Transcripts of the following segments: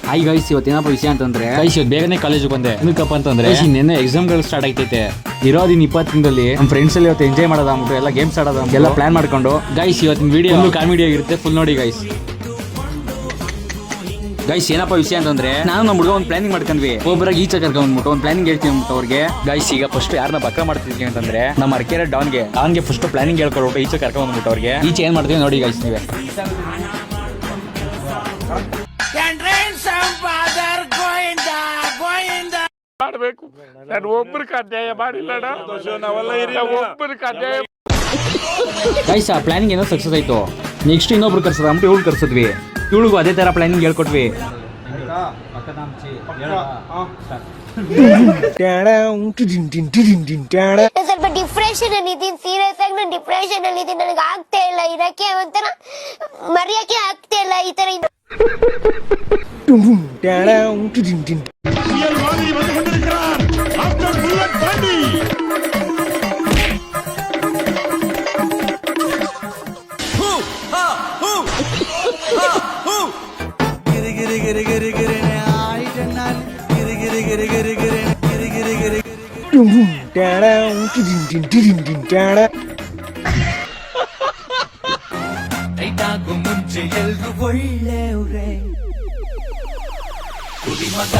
Hi guys, ಇವತ್ತೇನಪ್ಪ ವಿಷಯ ಅಂತಂದ್ರೆ guys ಇವತ್ತು ಬೇಗನೆ ಕಾಲೇಜಿಗೆ ಬಂದೆ. ಏನಕ್ಕಪ್ಪ ಅಂತಂದ್ರೆ ನಿನ್ನೆ ಎಕ್ಸಾಮ್ಗಳು ಸ್ಟಾರ್ಟ್ ಆಗ್ತೈತೆ. ಇರೋದಿನ 20 ದಿನದಲ್ಲಿ ನಮ್ಮ ಫ್ರೆಂಡ್ಸ್ ಅಲ್ಲಿ ಇವತ್ತು ಎಂಜಾಯ್ ಮಾಡೋದು ಅಂದ್ಬಿಟ್ಟು ಎಲ್ಲ ಗೇಮ್ಸ್ ಆಡೋದು ಎಲ್ಲ ಪ್ಲಾನ್ ಮಾಡ್ಕೊಂಡು ಗೈಸ್ ಇವತ್ತಿನ ವಿಡಿಯೋ ಫುಲ್ ಕಾಮಿಡಿ ಆಗಿರುತ್ತೆ. ಫುಲ್ ನೋಡಿ ಗೈಸ್. ಗೈಸ್ ಏನಪ್ಪ ವಿಷಯ ಅಂತಂದ್ರೆ ನಾನು ನಮ್ಮ ಹುಡುಗ ಒಂದು ಪ್ಲಾನಿಂಗ್ ಮಾಡ್ಕೊಂಡ್ವಿ. ಒಬ್ಬರಾಗ ಈಚೆ ಕರ್ಕೊಂಡ್ಬಿಟ್ಟು ಒಂದು ಪ್ಲಾನಿಂಗ್ ಹೇಳ್ತೀನಿ ಅಂದ್ಬಿಟ್ಟು ಅವ್ರಿಗೆ. ಗೈಸ್ ಈಗ ಫಸ್ಟ್ ಯಾರನ್ನ ಬಕ್ರ ಮಾಡ್ತಿದ್ವಿ ಅಂತಂದ್ರೆ ನಮ್ಮ ಅರ್ಕೆರೆ ಡಾನ್ಗೆ ಫಸ್ಟ್ ಪ್ಲಾನಿಂಗ್ ಹೇಳ್ಕೊಡ್ಬಿಟ್ಟು ಈಚೆ ಕರ್ಕೊಂಡ್ಬಿಟ್ಟು ಅವ್ರಿಗೆ ಈಚೆ ಏನ್ ಮಾಡ್ತೀವಿ ನೋಡಿ ಗೈಸ್ ನೀವೇ. ಮಾಡಬೇಕು. ನಾನು ಒಬ್ಬರಿಗೆ ಅನ್ಯಾಯ ಮಾಡಿಲ್ಲಣ್ಣ, ಒಬ್ಬರಿಗೆ ಅನ್ಯಾಯ. ಗೈಸ್ ಆ ಪ್ಲಾನಿಂಗ್ ಏನೋ ಸಕ್ಸಸ್ ಆಯ್ತು. ನೆಕ್ಸ್ಟ್ ಇನ್ನೊಬ್ರು ಕರ್ಸದ ಅಂದ್ಬಿಟ್ಟು ಇವಳು ಕರ್ಸಿದ್ವಿ. ಇವಳಿಗೂ ಅದೇ ತರ ಪ್ಲಾನಿಂಗ್ ಹೇಳ್ಕೊಟ್ವಿ. ಸ್ವಲ್ಪ ಡಿಪ್ರೆಷನ್ ಅಲ್ಲಿ ಇದ್ದೀನಿ, ಸೀರಿಯಸ್ ಆಗಿ ನಾನು ಡಿಪ್ರೆಷನ್ ಅಲ್ಲಿ ಇದ್ದೀನಿ. ನನಗೆ ಆಗ್ತಾ ಇಲ್ಲ ಇರಕ್ಕೆ, ಒಂಥರ ಮರೆಯಕ್ಕೆ ಆಗ್ತಾ ಇಲ್ಲ ಈ ತರ. ಮುಂಚೆ ಎಲ್ರು ಒಳ್ಳೆಯವ್ರೆ ಕುಡಿಮಗ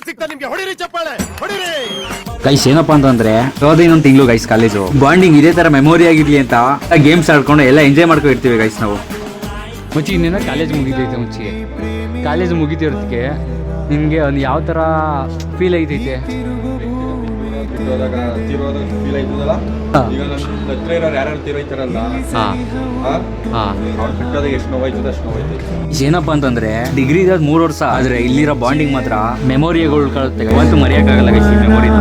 ಸಿಗ್ತಾ ನಿಮ್ಗೆ ಹೊಡಿರಿ ಚಪ್ಪಾಳೆ ಹೊಡಿರಿ. ಗೈಸ್ ಏನಪ್ಪಾ ಅಂತಂದ್ರೆ ಇನ್ನೊಂದು ತಿಂಗಳು ಗೈಸ್ ಕಾಲೇಜು ಬಾಂಡಿಂಗ್ ಇದೇ ತರ ಮೆಮೊರಿ ಆಗಿರ್ಲಿ ಅಂತ ಗೇಮ್ಸ್ ಆಡ್ಕೊಂಡು ಎಲ್ಲ ಎಂಜಾಯ್ ಮಾಡ್ಕೊಂಡು ಇರ್ತೀವಿ ಗೈಸ್ ನಾವು. ಮುಚ್ಚಿ ಇನ್ನೇನ ಕಾಲೇಜ್ ಮುಗಿತೈತೆ. ಮುಚ್ಚಿ ಕಾಲೇಜ್ ಮುಗಿತಿರೋದಕ್ಕೆ ನಿನ್ಗೆ ಒಂದು ಯಾವ ತರ ಫೀಲ್ ಐತೈತೆ? ಫೀಲ್ ಆಯ್ತದಲ್ಲ. ಈಗ ನನ್ನ ಹತ್ರ ಇರೋರು ಯಾರು ತೀರೋಯ್ತಾರಲ್ಲ, ಅವ್ರು ಬಿಟ್ಟೋದಾಗ ಎಷ್ಟು ನೋವಾಯ್ತದ ಅಷ್ಟು ನೋವಾಯ್ತೈತೆ. ಏನಪ್ಪ ಅಂತಂದ್ರೆ ಡಿಗ್ರಿ ಇರೋದು 3 ವರ್ಷ, ಆದ್ರೆ ಇಲ್ಲಿರೋ ಬಾಂಡಿಂಗ್ ಮಾತ್ರ ಮೆಮೊರಿಗಳು ಉಳ್ಕೊಳ್ಳುತ್ತೆ. ಇವತ್ತು ಮರೆಯಕ್ಕಾಗಲ್ಲ ಗೈಸ್ ಈ ಮೆಮೊರಿನ.